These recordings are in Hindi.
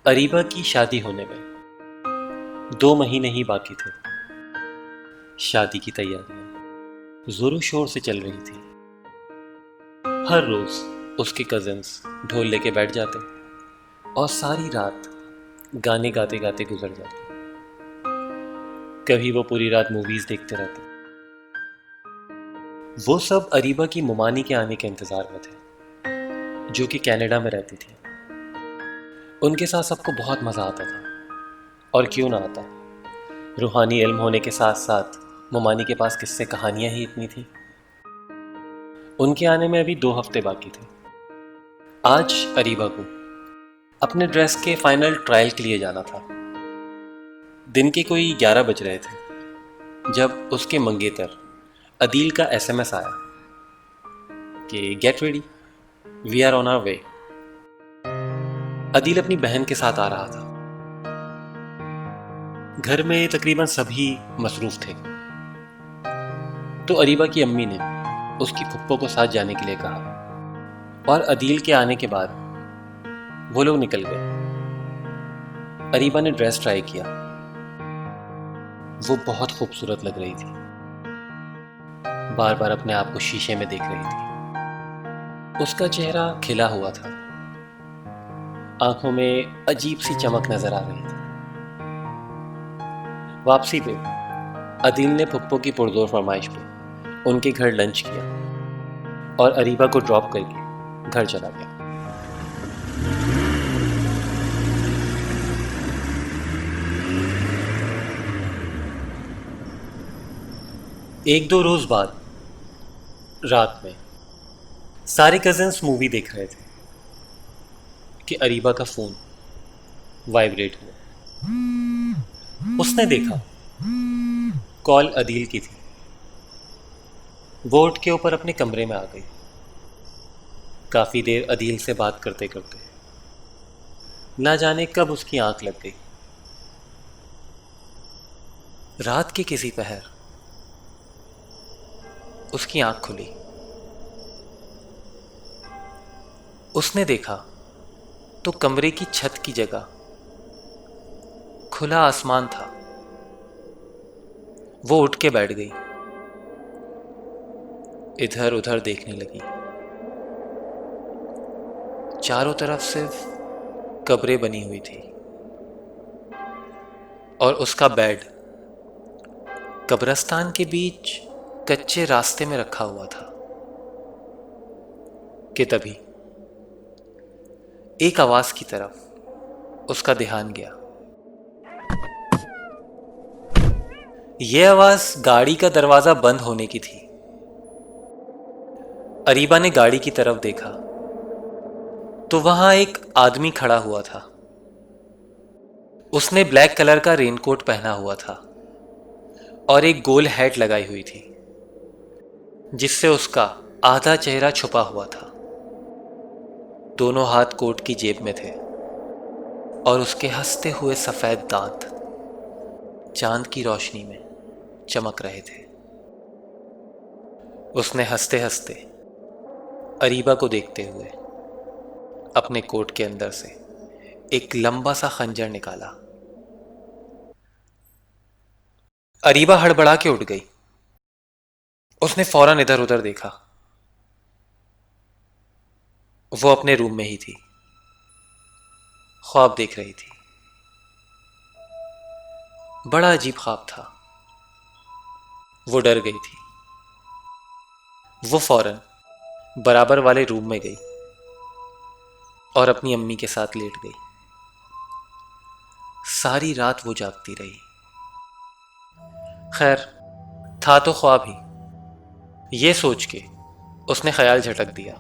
अरीबा की शादी होने में 2 महीने ही बाकी थे। शादी की तैयारियां जोरों शोर से चल रही थी। हर रोज उसके कजिन्स ढोल लेके बैठ जाते और सारी रात गाने गाते गाते गुजर जाती। कभी वो पूरी रात मूवीज देखते रहते। वो सब अरीबा की मुमानी के आने के इंतजार में थे, जो कि कनाडा में रहती थी। उनके साथ सबको बहुत मजा आता था, और क्यों ना आता। रूहानी इल्म होने के साथ साथ मुमानी के पास किस्से कहानियां ही इतनी थी। उनके आने में अभी 2 हफ्ते बाकी थे। आज अरीबा को अपने ड्रेस के फाइनल ट्रायल के लिए जाना था। दिन के कोई 11 बज रहे थे जब उसके मंगेतर अदील का एसएमएस आया कि get ready, we are on our way. Adeel अपनी बहन के साथ आ रहा था। घर में तकरीबन सभी मसरूफ थे, तो अरीबा की अम्मी ने उसकी फुप्पो को साथ जाने के लिए कहा, और अदील के आने के बाद वो लोग निकल गए। अरीबा ने ड्रेस ट्राई किया। वो बहुत खूबसूरत लग रही थी। बार बार अपने आप को शीशे में देख रही थी। उसका चेहरा खिला हुआ था। आंखों में अजीब सी चमक नजर आ रही थी। वापसी पे अदील ने फुप्पो की पुरजोर फरमाइश पे उनके घर लंच किया और अरीबा को ड्रॉप करके घर चला गया। एक दो रोज बाद रात में सारे कजिन्स मूवी देख रहे थे कि अरीबा का फोन वाइब्रेट हुआ। उसने देखा कॉल अदील की थी। वो उठ के ऊपर अपने कमरे में आ गई। काफी देर अदील से बात करते करते ना जाने कब उसकी आंख लग गई। रात के किसी पहर उसकी आंख खुली। उसने देखा तो कमरे की छत की जगह खुला आसमान था। वो उठ के बैठ गई, इधर उधर देखने लगी। चारों तरफ सिर्फ कब्रें बनी हुई थी, और उसका बेड कब्रिस्तान के बीच कच्चे रास्ते में रखा हुआ था कि तभी एक आवाज की तरफ उसका ध्यान गया। यह आवाज गाड़ी का दरवाजा बंद होने की थी। अरीबा ने गाड़ी की तरफ देखा तो वहां एक आदमी खड़ा हुआ था। उसने ब्लैक कलर का रेनकोट पहना हुआ था और एक गोल हैट लगाई हुई थी, जिससे उसका आधा चेहरा छुपा हुआ था। दोनों हाथ कोट की जेब में थे और उसके हंसते हुए सफेद दांत चांद की रोशनी में चमक रहे थे। उसने हंसते हंसते अरीबा को देखते हुए अपने कोट के अंदर से एक लंबा सा खंजर निकाला। अरीबा हड़बड़ा के उठ गई। उसने फौरन इधर उधर देखा। वो अपने रूम में ही थी, ख्वाब देख रही थी। बड़ा अजीब ख्वाब था। वो डर गई थी। वो फौरन बराबर वाले रूम में गई और अपनी अम्मी के साथ लेट गई। सारी रात वो जागती रही। खैर, था तो ख्वाब ही, ये सोच के उसने ख्याल झटक दिया।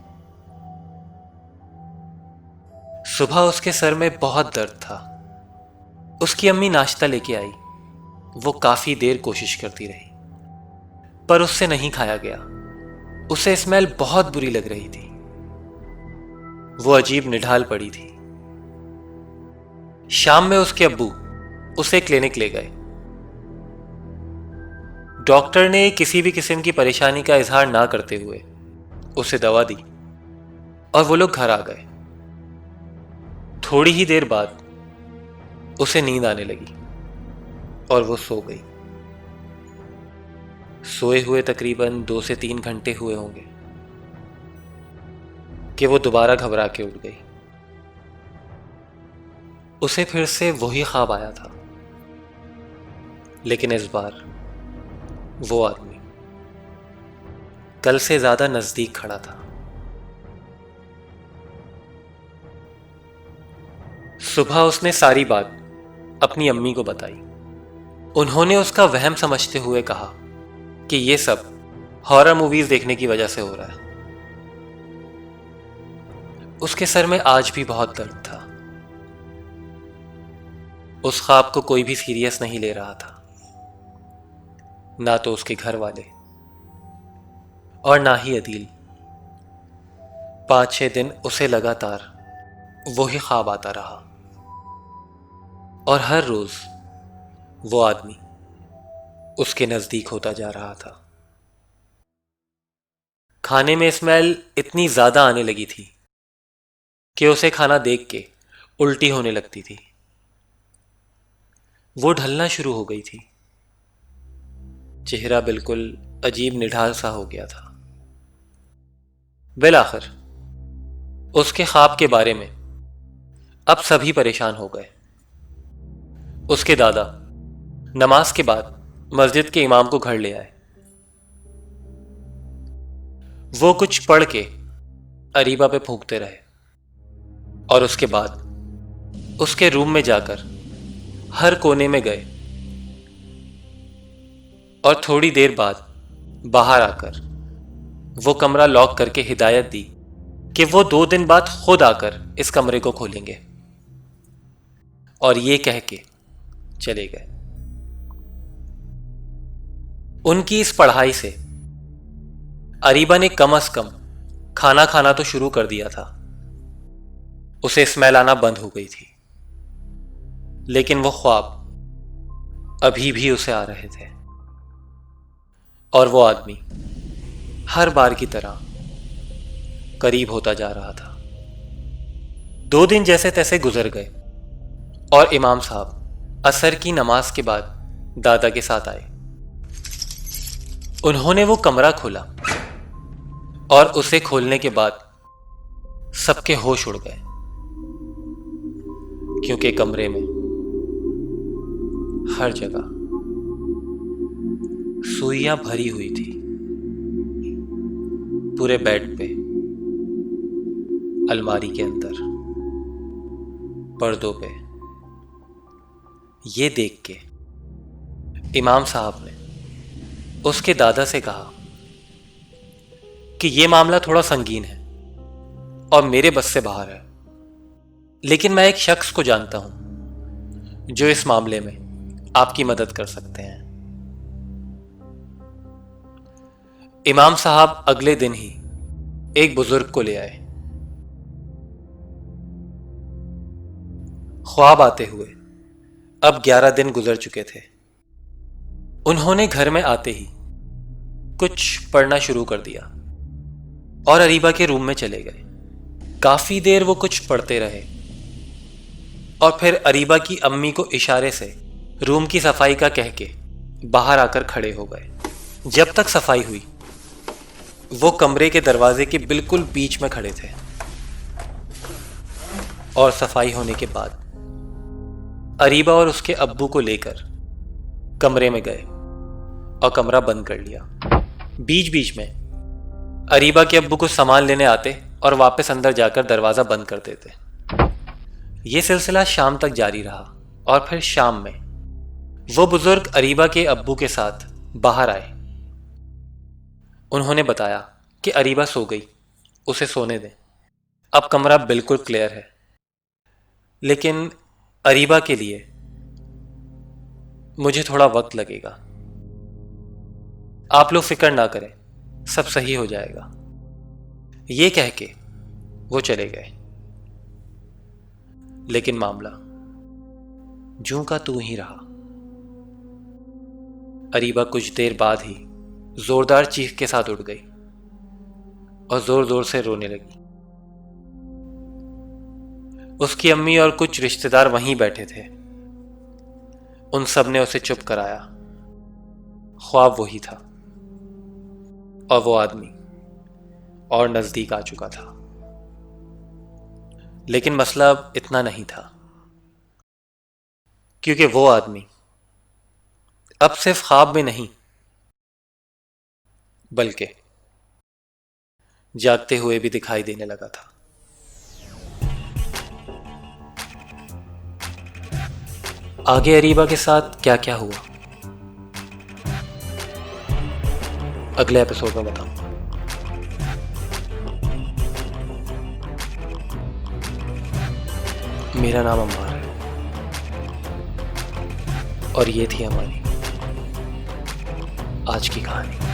सुबह उसके सर में बहुत दर्द था। उसकी अम्मी नाश्ता लेके आई। वो काफी देर कोशिश करती रही, पर उससे नहीं खाया गया। उसे स्मेल बहुत बुरी लग रही थी। वो अजीब निढाल पड़ी थी। शाम में उसके अब्बू उसे क्लिनिक ले गए। डॉक्टर ने किसी भी किस्म की परेशानी का इजहार ना करते हुए उसे दवा दी और वो लोग घर आ गए। थोड़ी ही देर बाद उसे नींद आने लगी और वो सो गई। सोए हुए तकरीबन 2 से 3 घंटे हुए होंगे कि वो दोबारा घबरा के उठ गई। उसे फिर से वही ख्वाब आया था, लेकिन इस बार वो आदमी कल से ज्यादा नजदीक खड़ा था। सुबह उसने सारी बात अपनी अम्मी को बताई। उन्होंने उसका वहम समझते हुए कहा कि ये सब हॉरर मूवीज देखने की वजह से हो रहा है। उसके सर में आज भी बहुत दर्द था। उस ख्वाब को कोई भी सीरियस नहीं ले रहा था, ना तो उसके घर वाले और ना ही अदील। 5-6 दिन उसे लगातार वही ख्वाब आता रहा और हर रोज वो आदमी उसके नजदीक होता जा रहा था। खाने में स्मेल इतनी ज्यादा आने लगी थी कि उसे खाना देख के उल्टी होने लगती थी। वो ढलना शुरू हो गई थी। चेहरा बिल्कुल अजीब निढाल सा हो गया था। बिलाखिर उसके ख्वाब के बारे में अब सभी परेशान हो गए। उसके दादा नमाज के बाद मस्जिद के इमाम को घर ले आए। वो कुछ पढ़ के अरीबा पे फूंकते रहे और उसके बाद उसके रूम में जाकर हर कोने में गए और थोड़ी देर बाद बाहर आकर वो कमरा लॉक करके हिदायत दी कि वो 2 दिन बाद खुद आकर इस कमरे को खोलेंगे, और ये कह के चले गए। उनकी इस पढ़ाई से अरीबा ने कम से कम खाना खाना तो शुरू कर दिया था। उसे स्मेल आना बंद हो गई थी, लेकिन वो ख्वाब अभी भी उसे आ रहे थे और वो आदमी हर बार की तरह करीब होता जा रहा था। 2 दिन जैसे तैसे गुजर गए और इमाम साहब असर की नमाज के बाद दादा के साथ आए। उन्होंने वो कमरा खोला और उसे खोलने के बाद सबके होश उड़ गए, क्योंकि कमरे में हर जगह सुइयां भरी हुई थी। पूरे बेड पे, अलमारी के अंदर, पर्दों पे। ये देख के इमाम साहब ने उसके दादा से कहा कि ये मामला थोड़ा संगीन है और मेरे बस से बाहर है, लेकिन मैं एक शख्स को जानता हूं जो इस मामले में आपकी मदद कर सकते हैं। इमाम साहब अगले दिन ही एक बुजुर्ग को ले आए। ख्वाब आते हुए अब 11 दिन गुजर चुके थे। उन्होंने घर में आते ही कुछ पढ़ना शुरू कर दिया और अरीबा के रूम में चले गए। काफी देर वो कुछ पढ़ते रहे और फिर अरीबा की अम्मी को इशारे से रूम की सफाई का कह के बाहर आकर खड़े हो गए। जब तक सफाई हुई वो कमरे के दरवाजे के बिल्कुल बीच में खड़े थे और सफाई होने के बाद अरीबा और उसके अब्बू को लेकर कमरे में गए और कमरा बंद कर लिया। बीच बीच में अरीबा के अब्बू कुछ सामान लेने आते और वापस अंदर जाकर दरवाजा बंद कर देते। यह सिलसिला शाम तक जारी रहा और फिर शाम में वो बुजुर्ग अरीबा के अब्बू के साथ बाहर आए। उन्होंने बताया कि अरीबा सो गई, उसे सोने दें, अब कमरा बिल्कुल क्लियर है, लेकिन अरीबा के लिए मुझे थोड़ा वक्त लगेगा। आप लोग फिक्र ना करें, सब सही हो जाएगा। ये कह के वो चले गए। लेकिन मामला जूं का तू ही रहा। अरीबा कुछ देर बाद ही जोरदार चीख के साथ उठ गई और जोर जोर से रोने लगी। उसकी अम्मी और कुछ रिश्तेदार वहीं बैठे थे उन सब ने उसे चुप कराया। ख्वाब वही था और वो आदमी और नजदीक आ चुका था। लेकिन मसला अब इतना नहीं था, क्योंकि वो आदमी अब सिर्फ ख्वाब में नहीं बल्कि जागते हुए भी दिखाई देने लगा था। आगे अरीबा के साथ क्या क्या हुआ अगले एपिसोड में बताऊंगा। मेरा नाम अम्मार है और ये थी हमारी आज की कहानी।